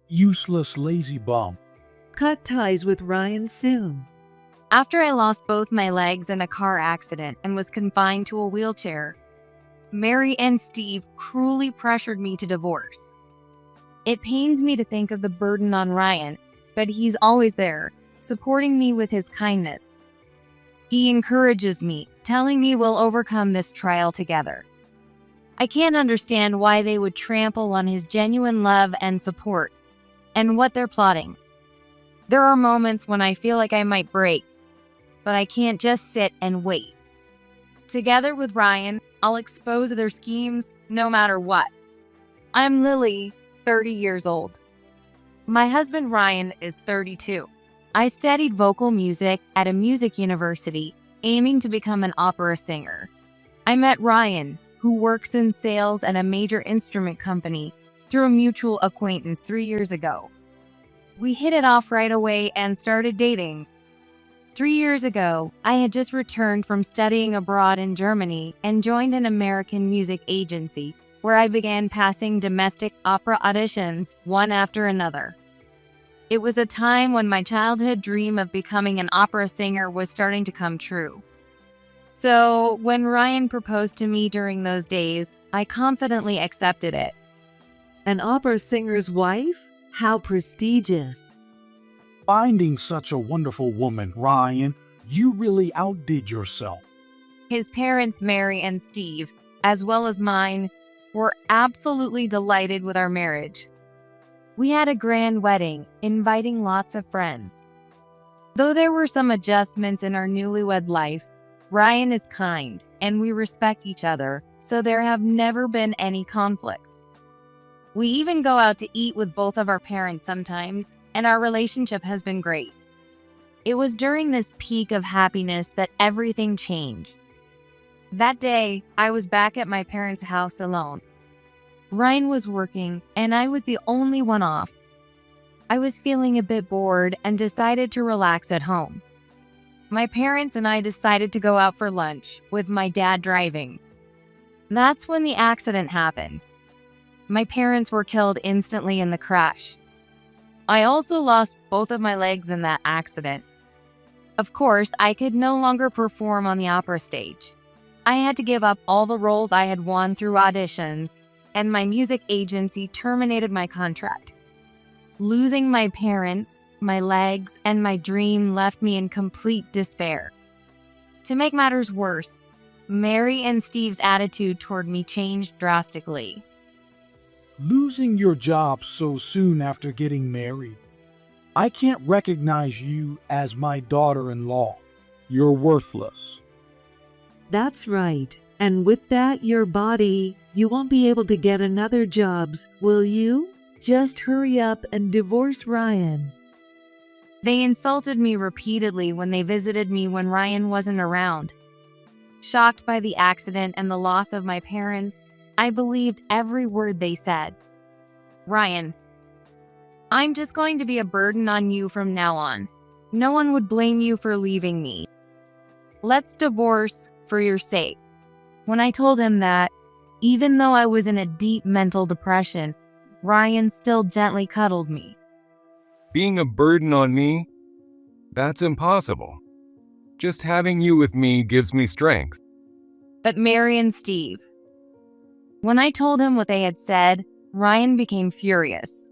Useless lazy bum. Cut ties with Ryan soon. After I lost both my legs in a car accident and was confined to a wheelchair, Mary and Steve cruelly pressured me to divorce. It pains me to think of the burden on Ryan, but he's always there, supporting me with his kindness. He encourages me, telling me we'll overcome this trial together. I can't understand why they would trample on his genuine love and support, and what they're plotting. There are moments when I feel like I might break, but I can't just sit and wait. Together with Ryan, I'll expose their schemes no matter what. I'm Lily, 30 years old. My husband Ryan is 32. I studied vocal music at a music university, aiming to become an opera singer. I met Ryan, who works in sales at a major instrument company, through a mutual acquaintance 3 years ago. We hit it off right away and started dating. 3 years ago, I had just returned from studying abroad in Germany and joined an American music agency, where I began passing domestic opera auditions one after another. It was a time when my childhood dream of becoming an opera singer was starting to come true. So, when Ryan proposed to me during those days, I confidently accepted it. An opera singer's wife? How prestigious. Finding such a wonderful woman, Ryan, you really outdid yourself. His parents, Mary and Steve, as well as mine, were absolutely delighted with our marriage. We had a grand wedding, inviting lots of friends. Though there were some adjustments in our newlywed life, Ryan is kind and we respect each other, so there have never been any conflicts. We even go out to eat with both of our parents sometimes, and our relationship has been great. It was during this peak of happiness that everything changed. That day, I was back at my parents' house alone. Ryan was working, and I was the only one off. I was feeling a bit bored and decided to relax at home. My parents and I decided to go out for lunch, with my dad driving. That's when the accident happened. My parents were killed instantly in the crash. I also lost both of my legs in that accident. Of course, I could no longer perform on the opera stage. I had to give up all the roles I had won through auditions, and my music agency terminated my contract. Losing my parents, my legs, and my dream left me in complete despair. To make matters worse, Mary and Steve's attitude toward me changed drastically. Losing your job so soon after getting married. I can't recognize you as my daughter-in-law. You're worthless. That's right. And with that, your body, you won't be able to get another jobs, will you? Just hurry up and divorce Ryan. They insulted me repeatedly when they visited me when Ryan wasn't around. Shocked by the accident and the loss of my parents, I believed every word they said. Ryan, I'm just going to be a burden on you from now on. No one would blame you for leaving me. Let's divorce for your sake. When I told him that, even though I was in a deep mental depression, Ryan still gently cuddled me. Being a burden on me? That's impossible. Just having you with me gives me strength. But Mary and Steve. When I told him what they had said, Ryan became furious.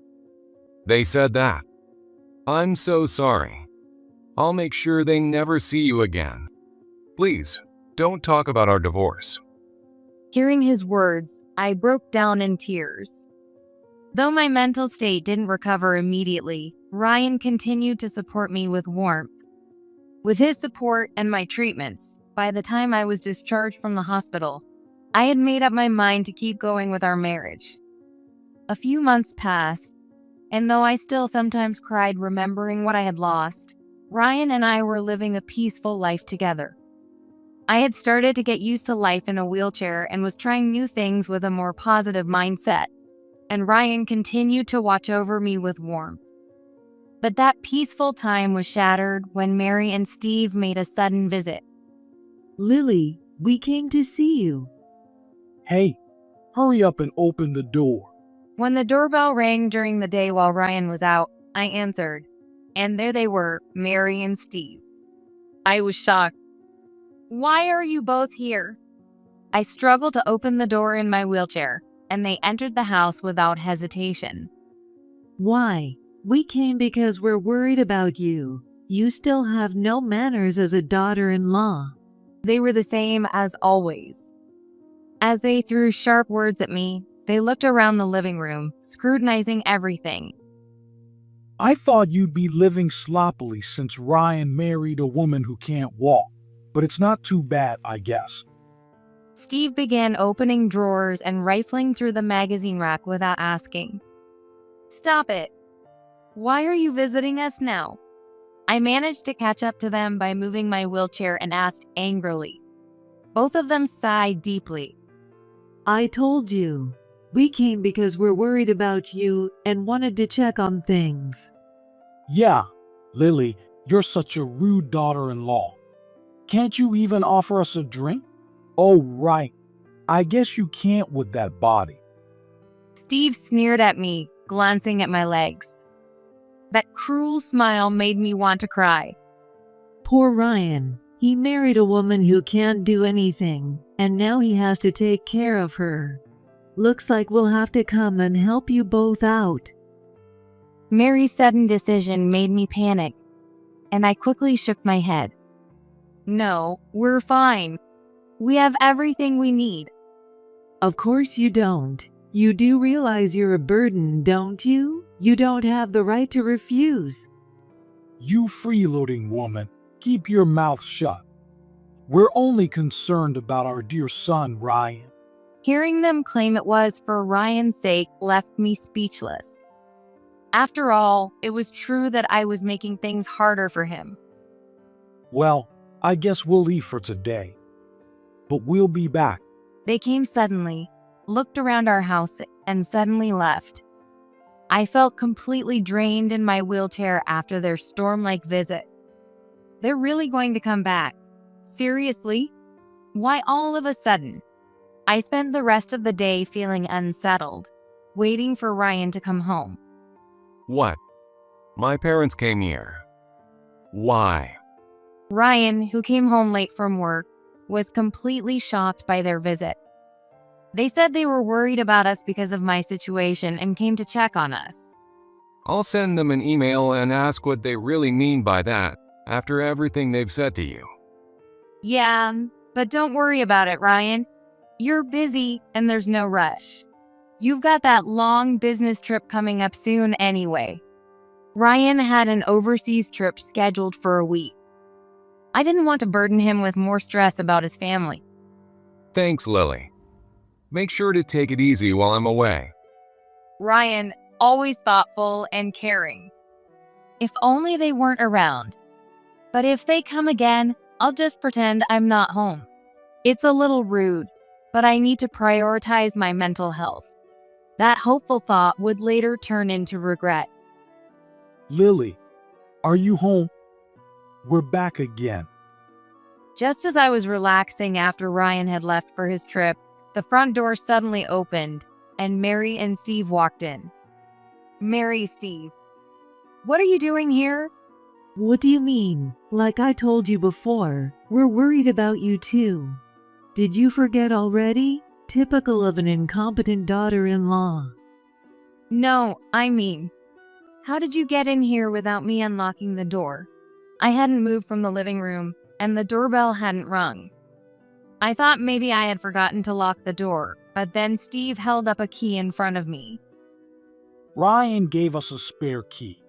They said that. I'm so sorry. I'll make sure they never see you again. Please, don't talk about our divorce. Hearing his words, I broke down in tears. Though my mental state didn't recover immediately, Ryan continued to support me with warmth. With his support and my treatments, by the time I was discharged from the hospital, I had made up my mind to keep going with our marriage. A few months passed, and though I still sometimes cried remembering what I had lost, Ryan and I were living a peaceful life together. I had started to get used to life in a wheelchair and was trying new things with a more positive mindset, and Ryan continued to watch over me with warmth. But that peaceful time was shattered when Mary and Steve made a sudden visit. Lily, we came to see you. Hey, hurry up and open the door. When the doorbell rang during the day while Ryan was out, I answered, and there they were, Mary and Steve. I was shocked. Why are you both here? I struggled to open the door in my wheelchair, and they entered the house without hesitation. Why? We came because we're worried about you. You still have no manners as a daughter-in-law. They were the same as always. As they threw sharp words at me, they looked around the living room, scrutinizing everything. I thought you'd be living sloppily since Ryan married a woman who can't walk, but it's not too bad, I guess. Steve began opening drawers and rifling through the magazine rack without asking. Stop it. Why are you visiting us now? I managed to catch up to them by moving my wheelchair and asked angrily. Both of them sighed deeply. I told you. We came because we're worried about you and wanted to check on things. Yeah, Lily, you're such a rude daughter-in-law. Can't you even offer us a drink? Oh, right. I guess you can't with that body. Steve sneered at me, glancing at my legs. That cruel smile made me want to cry. Poor Ryan. He married a woman who can't do anything, and now he has to take care of her. Looks like we'll have to come and help you both out. Mary's sudden decision made me panic, and I quickly shook my head. No, we're fine. We have everything we need. Of course you don't. You do realize you're a burden, don't you? You don't have the right to refuse. You freeloading woman, keep your mouth shut. We're only concerned about our dear son, Ryan. Hearing them claim it was for Ryan's sake left me speechless. After all, it was true that I was making things harder for him. Well, I guess we'll leave for today. But we'll be back. They came suddenly, looked around our house, and suddenly left. I felt completely drained in my wheelchair after their storm-like visit. They're really going to come back? Seriously? Why all of a sudden? I spent the rest of the day feeling unsettled, waiting for Ryan to come home. What? My parents came here. Why? Ryan, who came home late from work, was completely shocked by their visit. They said they were worried about us because of my situation and came to check on us. I'll send them an email and ask what they really mean by that after everything they've said to you. Yeah, but don't worry about it, Ryan. You're busy and there's no rush. You've got that long business trip coming up soon anyway. Ryan had an overseas trip scheduled for a week. I didn't want to burden him with more stress about his family. Thanks, Lily. Make sure to take it easy while I'm away. Ryan, always thoughtful and caring. If only they weren't around. But if they come again, I'll just pretend I'm not home. It's a little rude, but I need to prioritize my mental health. That hopeful thought would later turn into regret. Lily, are you home? We're back again. Just as I was relaxing after Ryan had left for his trip, the front door suddenly opened, and Mary and Steve walked in. Mary, Steve, what are you doing here? What do you mean? Like I told you before, we're worried about you too. Did you forget already? Typical of an incompetent daughter-in-law. No, I mean, how did you get in here without me unlocking the door? I hadn't moved from the living room, and the doorbell hadn't rung. I thought maybe I had forgotten to lock the door, but then Steve held up a key in front of me. Ryan gave us a spare key.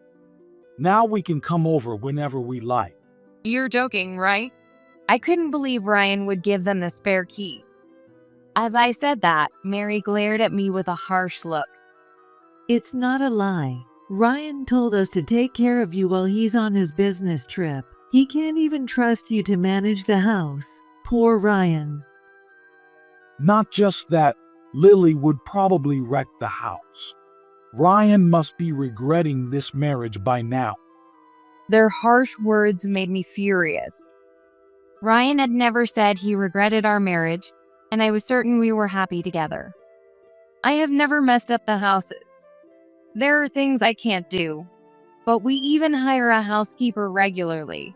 Now we can come over whenever we like. You're joking, right? I couldn't believe Ryan would give them the spare key. As I said that, Mary glared at me with a harsh look. It's not a lie. Ryan told us to take care of you while he's on his business trip. He can't even trust you to manage the house. Poor Ryan. Not just that, Lily would probably wreck the house. Ryan must be regretting this marriage by now. Their harsh words made me furious. Ryan had never said he regretted our marriage, and I was certain we were happy together. I have never messed up the houses. There are things I can't do, but we even hire a housekeeper regularly.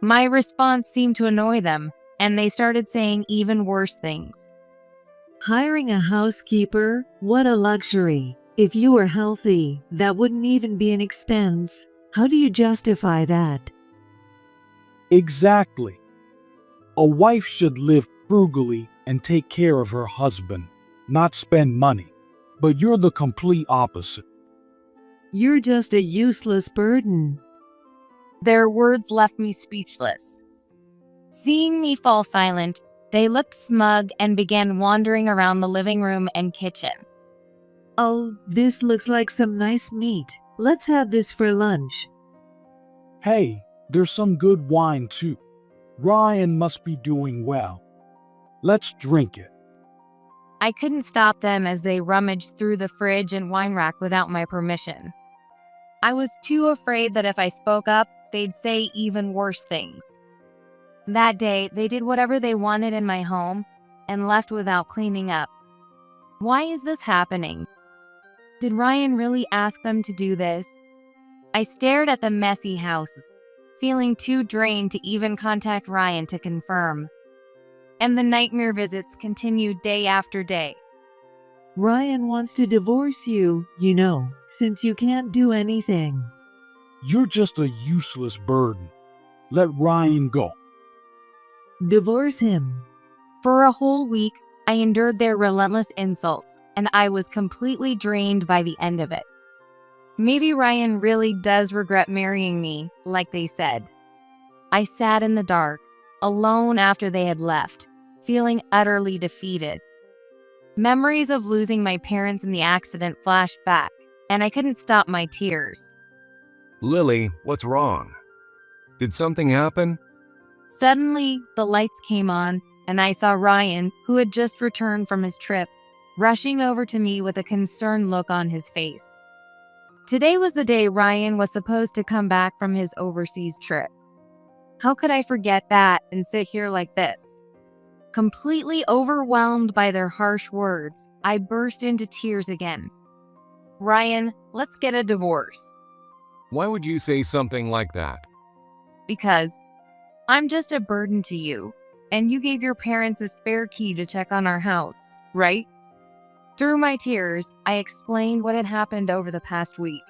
My response seemed to annoy them, and they started saying even worse things. Hiring a housekeeper? What a luxury. If you were healthy, that wouldn't even be an expense. How do you justify that? Exactly. A wife should live frugally and take care of her husband, not spend money. But you're the complete opposite. You're just a useless burden. Their words left me speechless. Seeing me fall silent, they looked smug and began wandering around the living room and kitchen. Oh, this looks like some nice meat. Let's have this for lunch. Hey, there's some good wine too. Ryan must be doing well. Let's drink it. I couldn't stop them as they rummaged through the fridge and wine rack without my permission. I was too afraid that if I spoke up, they'd say even worse things. That day, they did whatever they wanted in my home and left without cleaning up. Why is this happening? Did Ryan really ask them to do this? I stared at the messy house, feeling too drained to even contact Ryan to confirm. And the nightmare visits continued day after day. Ryan wants to divorce you, since you can't do anything. You're just a useless burden. Let Ryan go. Divorce him. For a whole week, I endured their relentless insults, and I was completely drained by the end of it. Maybe Ryan really does regret marrying me, like they said. I sat in the dark, alone after they had left, feeling utterly defeated. Memories of losing my parents in the accident flashed back, and I couldn't stop my tears. Lily, what's wrong? Did something happen? Suddenly, the lights came on, and I saw Ryan, who had just returned from his trip, rushing over to me with a concerned look on his face. Today was the day Ryan was supposed to come back from his overseas trip. How could I forget that and sit here like this? Completely overwhelmed by their harsh words, I burst into tears again. Ryan, let's get a divorce. Why would you say something like that? Because I'm just a burden to you, and you gave your parents a spare key to check on our house, right? Through my tears, I explained what had happened over the past week,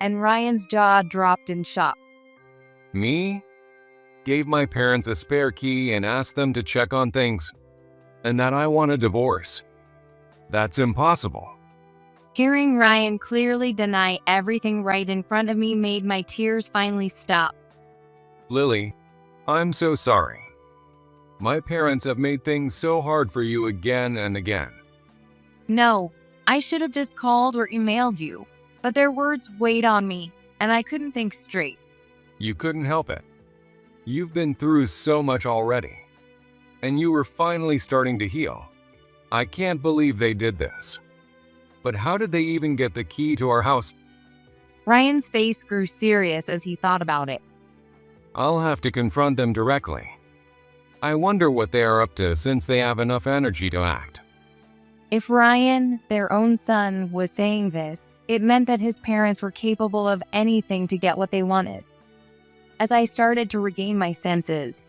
and Ryan's jaw dropped in shock. Me? Gave my parents a spare key and asked them to check on things, and that I want a divorce. That's impossible. Hearing Ryan clearly deny everything right in front of me made my tears finally stop. Lily, I'm so sorry. My parents have made things so hard for you again and again. No, I should have just called or emailed you, but their words weighed on me, and I couldn't think straight. You couldn't help it. You've been through so much already, and you were finally starting to heal. I can't believe they did this. But how did they even get the key to our house? Ryan's face grew serious as he thought about it. I'll have to confront them directly. I wonder what they are up to since they have enough energy to act. If Ryan, their own son, was saying this, it meant that his parents were capable of anything to get what they wanted. As I started to regain my senses,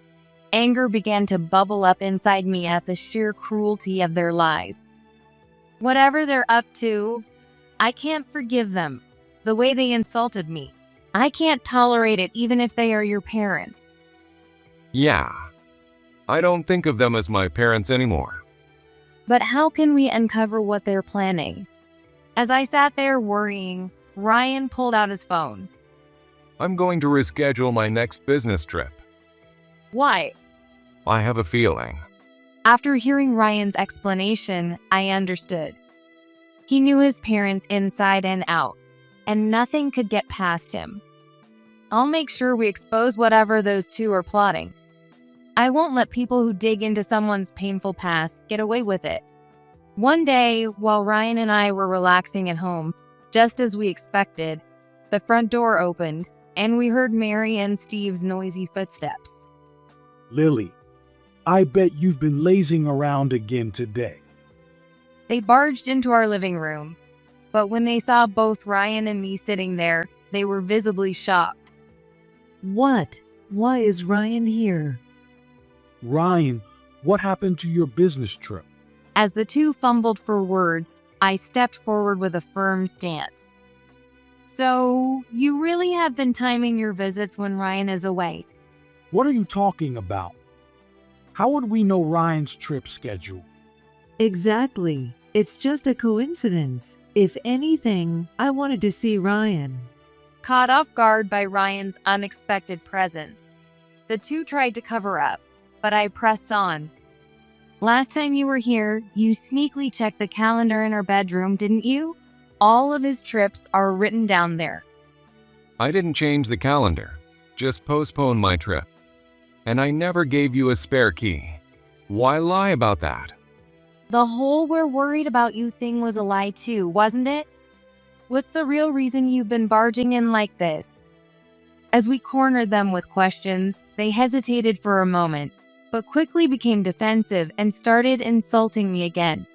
anger began to bubble up inside me at the sheer cruelty of their lies. Whatever they're up to, I can't forgive them. The way they insulted me, I can't tolerate it even if they are your parents. Yeah, I don't think of them as my parents anymore. But how can we uncover what they're planning? As I sat there worrying, Ryan pulled out his phone. I'm going to reschedule my next business trip. Why? I have a feeling. After hearing Ryan's explanation, I understood. He knew his parents inside and out, and nothing could get past him. I'll make sure we expose whatever those two are plotting. I won't let people who dig into someone's painful past get away with it. One day, while Ryan and I were relaxing at home, just as we expected, the front door opened, and we heard Mary and Steve's noisy footsteps. Lily, I bet you've been lazing around again today. They barged into our living room, but when they saw both Ryan and me sitting there, they were visibly shocked. What? Why is Ryan here? Ryan, what happened to your business trip? As the two fumbled for words, I stepped forward with a firm stance. So, you really have been timing your visits when Ryan is away? What are you talking about? How would we know Ryan's trip schedule? Exactly. It's just a coincidence. If anything, I wanted to see Ryan. Caught off guard by Ryan's unexpected presence, the two tried to cover up, but I pressed on. Last time you were here, you sneakily checked the calendar in our bedroom, didn't you? All of his trips are written down there. I didn't change the calendar, just postponed my trip. And I never gave you a spare key. Why lie about that? The whole "we're worried about you" thing was a lie too, wasn't it? What's the real reason you've been barging in like this? As we cornered them with questions, they hesitated for a moment, but quickly became defensive and started insulting me again.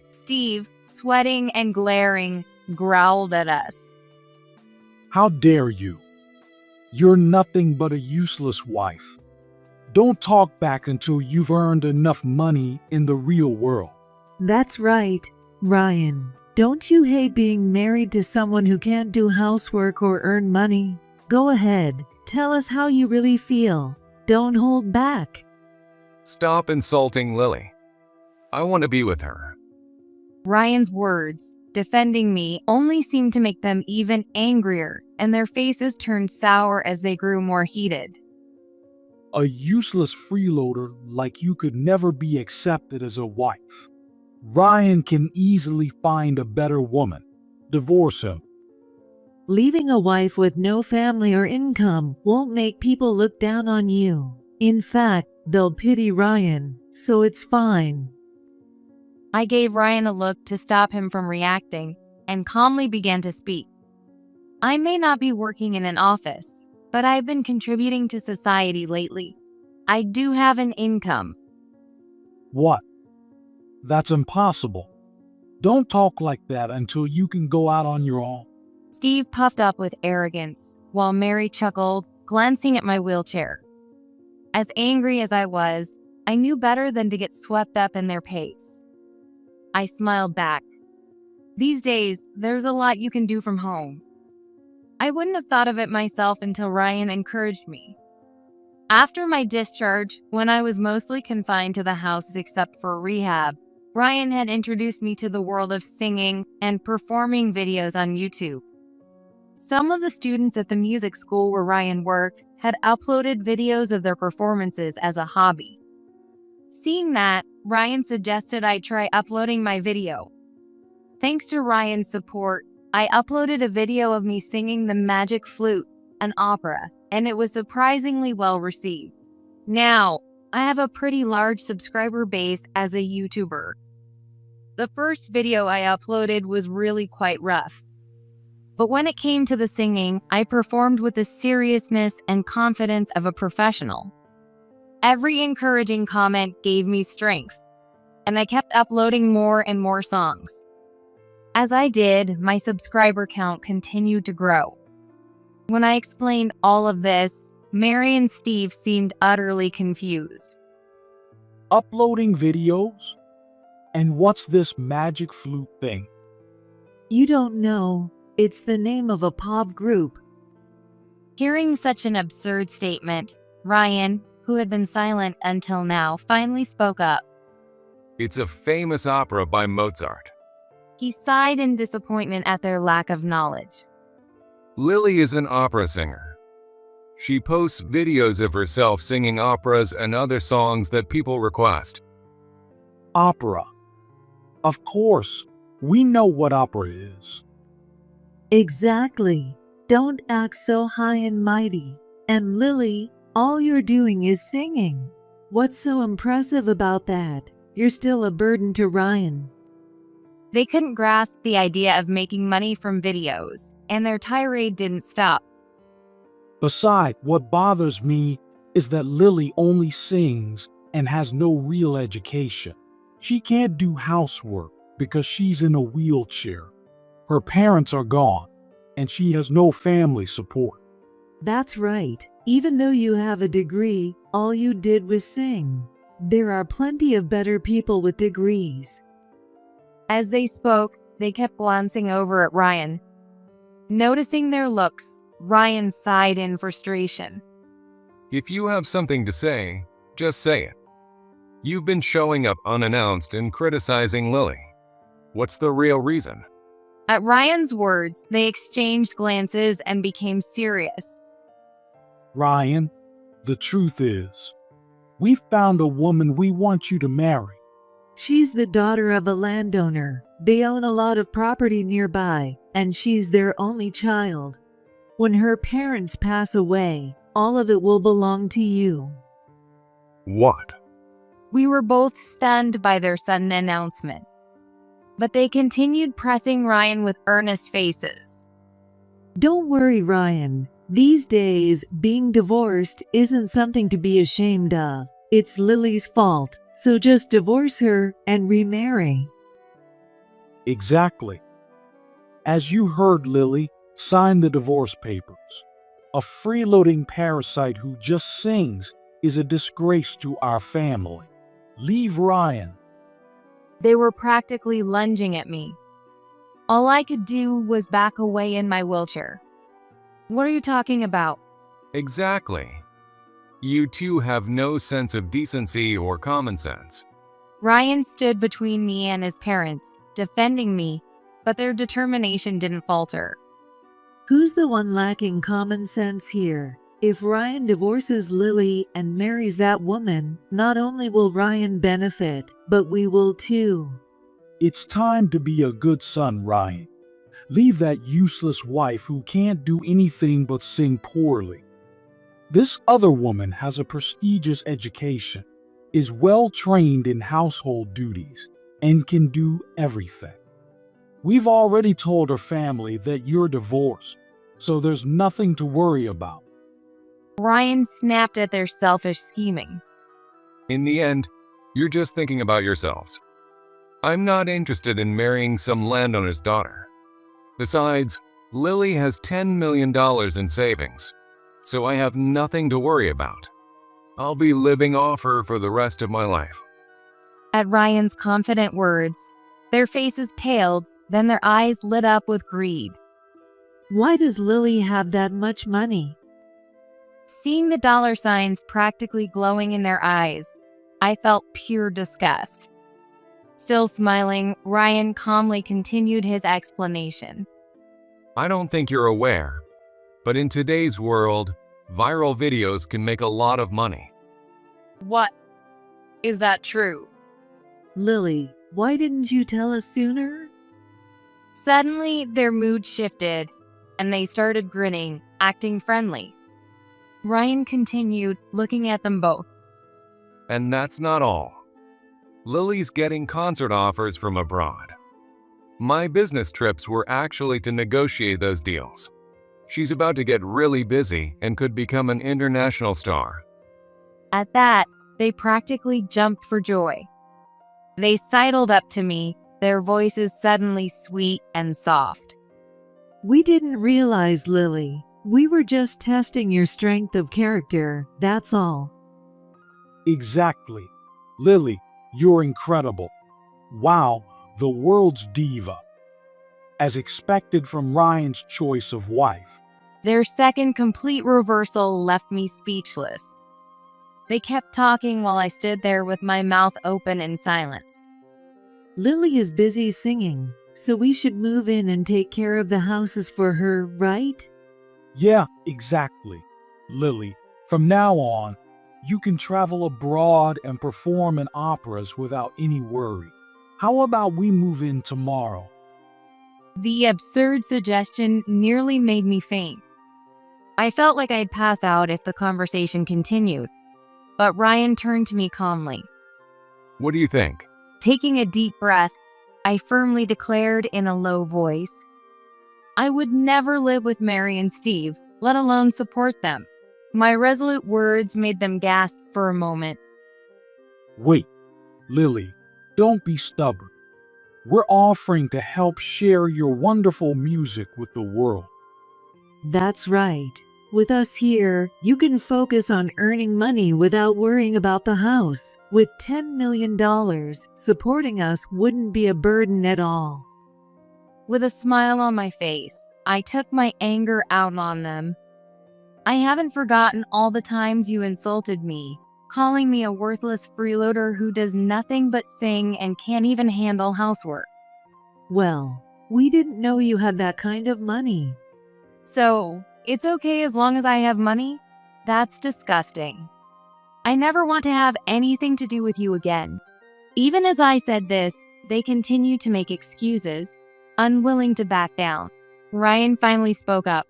Steve, sweating and glaring, growled at us. How dare you? You're nothing but a useless wife. Don't talk back until you've earned enough money in the real world. That's right, Ryan. Don't you hate being married to someone who can't do housework or earn money? Go ahead, tell us how you really feel. Don't hold back. Stop insulting Lily. I want to be with her. Ryan's words, defending me, only seemed to make them even angrier, and their faces turned sour as they grew more heated. A useless freeloader like you could never be accepted as a wife. Ryan can easily find a better woman. Divorce him. Leaving a wife with no family or income won't make people look down on you. In fact, they'll pity Ryan, so it's fine. I gave Ryan a look to stop him from reacting and calmly began to speak. I may not be working in an office, but I've been contributing to society lately. I do have an income. What? That's impossible. Don't talk like that until you can go out on your own. Steve puffed up with arrogance, while Mary chuckled, glancing at my wheelchair. As angry as I was, I knew better than to get swept up in their pace. I smiled back. These days, there's a lot you can do from home. I wouldn't have thought of it myself until Ryan encouraged me. After my discharge, when I was mostly confined to the house except for rehab, Ryan had introduced me to the world of singing and performing videos on YouTube. Some of the students at the music school where Ryan worked had uploaded videos of their performances as a hobby. Seeing that, Ryan suggested I try uploading my video. Thanks to Ryan's support, I uploaded a video of me singing The Magic Flute, an opera, and it was surprisingly well received. Now, I have a pretty large subscriber base as a YouTuber. The first video I uploaded was really quite rough. But when it came to the singing, I performed with the seriousness and confidence of a professional. Every encouraging comment gave me strength, and I kept uploading more and more songs. As I did, my subscriber count continued to grow. When I explained all of this, Mary and Steve seemed utterly confused. Uploading videos? And what's this magic flute thing? You don't know. It's the name of a pop group. Hearing such an absurd statement, Ryan, who had been silent until now, finally spoke up. It's a famous opera by Mozart. He sighed in disappointment at their lack of knowledge. Lily is an opera singer. She posts videos of herself singing operas and other songs that people request. Opera. Of course, we know what opera is. Exactly. Don't act so high and mighty. And Lily, all you're doing is singing. What's so impressive about that? You're still a burden to Ryan. They couldn't grasp the idea of making money from videos, and their tirade didn't stop. Besides, what bothers me is that Lily only sings and has no real education. She can't do housework, because she's in a wheelchair. Her parents are gone, and she has no family support. That's right. Even though you have a degree, all you did was sing. There are plenty of better people with degrees. As they spoke, they kept glancing over at Ryan. Noticing their looks, Ryan sighed in frustration. If you have something to say, just say it. You've been showing up unannounced and criticizing Lily. What's the real reason? At Ryan's words, they exchanged glances and became serious. Ryan, the truth is, we've found a woman we want you to marry. She's the daughter of a landowner. They own a lot of property nearby, and she's their only child. When her parents pass away, all of it will belong to you. What? We were both stunned by their sudden announcement. But they continued pressing Ryan with earnest faces. Don't worry, Ryan. These days, being divorced isn't something to be ashamed of. It's Lily's fault, so just divorce her and remarry. Exactly. As you heard, Lily, sign the divorce papers. A freeloading parasite who just sings is a disgrace to our family. Leave Ryan. They were practically lunging at me. All I could do was back away in my wheelchair. What are you talking about? Exactly. You two have no sense of decency or common sense. Ryan stood between me and his parents, defending me, but their determination didn't falter. Who's the one lacking common sense here? If Ryan divorces Lily and marries that woman, not only will Ryan benefit, but we will too. It's time to be a good son, Ryan. Leave that useless wife who can't do anything but sing poorly. This other woman has a prestigious education, is well trained in household duties, and can do everything. We've already told her family that you're divorced, so there's nothing to worry about. Ryan snapped at their selfish scheming. In the end, you're just thinking about yourselves. I'm not interested in marrying some landowner's daughter. Besides, Lily has $10 million in savings, so I have nothing to worry about. I'll be living off her for the rest of my life. At Ryan's confident words, their faces paled, then their eyes lit up with greed. Why does Lily have that much money? Seeing the dollar signs practically glowing in their eyes, I felt pure disgust. Still smiling, Ryan calmly continued his explanation. I don't think you're aware, but in today's world, viral videos can make a lot of money. What? Is that true? Lily, why didn't you tell us sooner? Suddenly, their mood shifted, and they started grinning, acting friendly. Ryan continued, looking at them both. And that's not all. Lily's getting concert offers from abroad. My business trips were actually to negotiate those deals. She's about to get really busy and could become an international star. At that, they practically jumped for joy. They sidled up to me, their voices suddenly sweet and soft. We didn't realize, Lily. We were just testing your strength of character, that's all. Exactly. Lily, you're incredible. Wow, the world's diva. As expected from Ryan's choice of wife. Their second complete reversal left me speechless. They kept talking while I stood there with my mouth open in silence. Lily is busy singing, so we should move in and take care of the houses for her, right? Yeah, exactly. Lily, from now on, you can travel abroad and perform in operas without any worry. How about we move in tomorrow? The absurd suggestion nearly made me faint. I felt like I'd pass out if the conversation continued, but Ryan turned to me calmly. What do you think? Taking a deep breath, I firmly declared in a low voice, I would never live with Mary and Steve, let alone support them. My resolute words made them gasp for a moment. Wait, Lily, don't be stubborn. We're offering to help share your wonderful music with the world. That's right. With us here, you can focus on earning money without worrying about the house. With $10 million, supporting us wouldn't be a burden at all. With a smile on my face, I took my anger out on them. I haven't forgotten all the times you insulted me, calling me a worthless freeloader who does nothing but sing and can't even handle housework. Well, we didn't know you had that kind of money. So, it's okay as long as I have money? That's disgusting. I never want to have anything to do with you again. Even as I said this, they continued to make excuses, unwilling to back down. Ryan finally spoke up.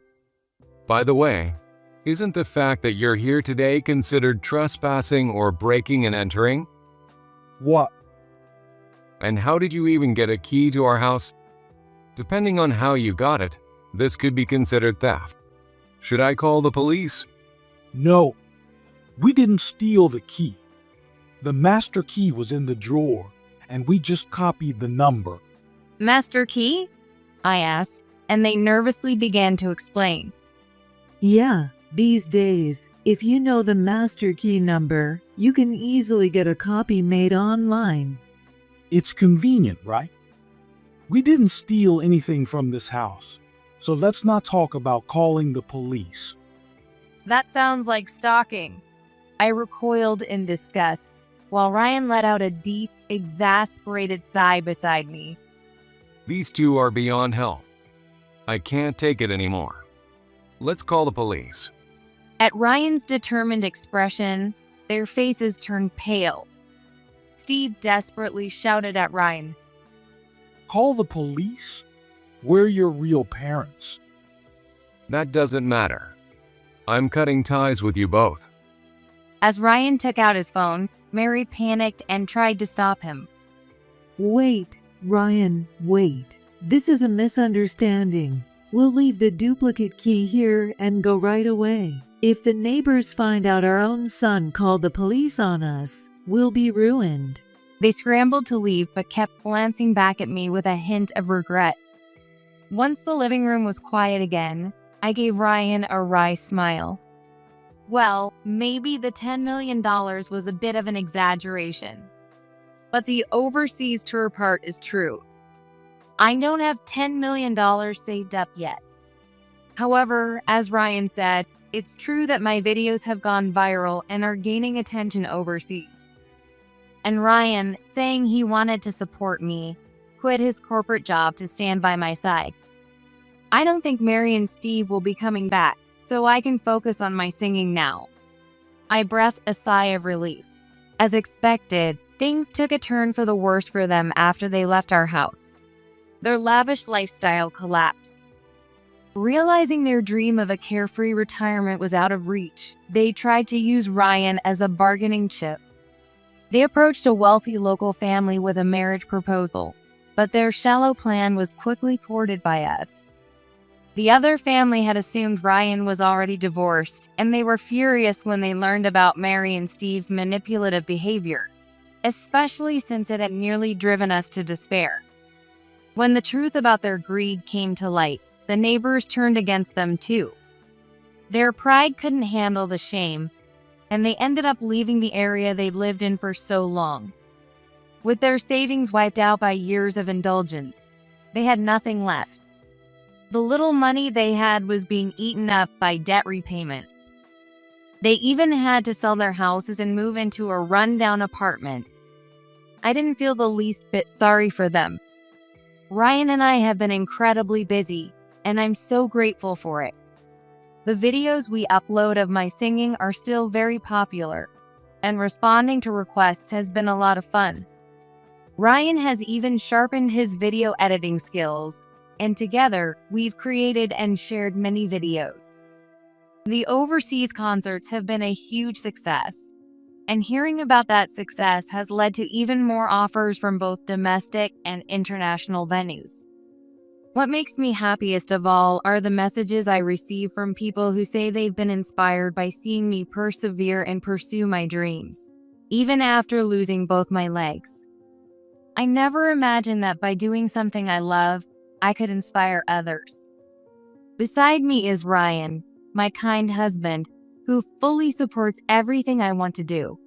By the way, isn't the fact that you're here today considered trespassing or breaking and entering? What? And how did you even get a key to our house? Depending on how you got it, this could be considered theft. Should I call the police? No, we didn't steal the key. The master key was in the drawer, and we just copied the number. Master key? I asked, and they nervously began to explain. Yeah, these days, if you know the master key number, you can easily get a copy made online. It's convenient, right? We didn't steal anything from this house, so let's not talk about calling the police. That sounds like stalking. I recoiled in disgust, while Ryan let out a deep, exasperated sigh beside me. These two are beyond help. I can't take it anymore. Let's call the police. At Ryan's determined expression, their faces turned pale. Steve desperately shouted at Ryan. Call the police? We're your real parents. That doesn't matter. I'm cutting ties with you both. As Ryan took out his phone, Mary panicked and tried to stop him. Wait, Ryan, wait. This is a misunderstanding. We'll leave the duplicate key here and go right away. If the neighbors find out our own son called the police on us, we'll be ruined. They scrambled to leave but kept glancing back at me with a hint of regret. Once the living room was quiet again, I gave Ryan a wry smile. Well, maybe the $10 million was a bit of an exaggeration. But the overseas tour part is true. I don't have $10 million saved up yet. However, as Ryan said, it's true that my videos have gone viral and are gaining attention overseas. And Ryan, saying he wanted to support me, quit his corporate job to stand by my side. I don't think Mary and Steve will be coming back, so I can focus on my singing now. I breathed a sigh of relief. As expected, things took a turn for the worse for them after they left our house. Their lavish lifestyle collapsed. Realizing their dream of a carefree retirement was out of reach, they tried to use Ryan as a bargaining chip. They approached a wealthy local family with a marriage proposal, but their shallow plan was quickly thwarted by us. The other family had assumed Ryan was already divorced, and they were furious when they learned about Mary and Steve's manipulative behavior, especially since it had nearly driven us to despair. When the truth about their greed came to light, the neighbors turned against them too. Their pride couldn't handle the shame, and they ended up leaving the area they'd lived in for so long. With their savings wiped out by years of indulgence, they had nothing left. The little money they had was being eaten up by debt repayments. They even had to sell their houses and move into a rundown apartment. I didn't feel the least bit sorry for them. Ryan and I have been incredibly busy, and I'm so grateful for it. The videos we upload of my singing are still very popular, and responding to requests has been a lot of fun. Ryan has even sharpened his video editing skills, and together, we've created and shared many videos. The overseas concerts have been a huge success, and hearing about that success has led to even more offers from both domestic and international venues. What makes me happiest of all are the messages I receive from people who say they've been inspired by seeing me persevere and pursue my dreams, even after losing both my legs. I never imagined that by doing something I love, I could inspire others. Beside me is Ryan, my kind husband, who fully supports everything I want to do.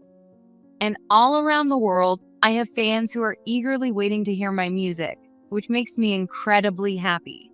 And all around the world, I have fans who are eagerly waiting to hear my music, which makes me incredibly happy.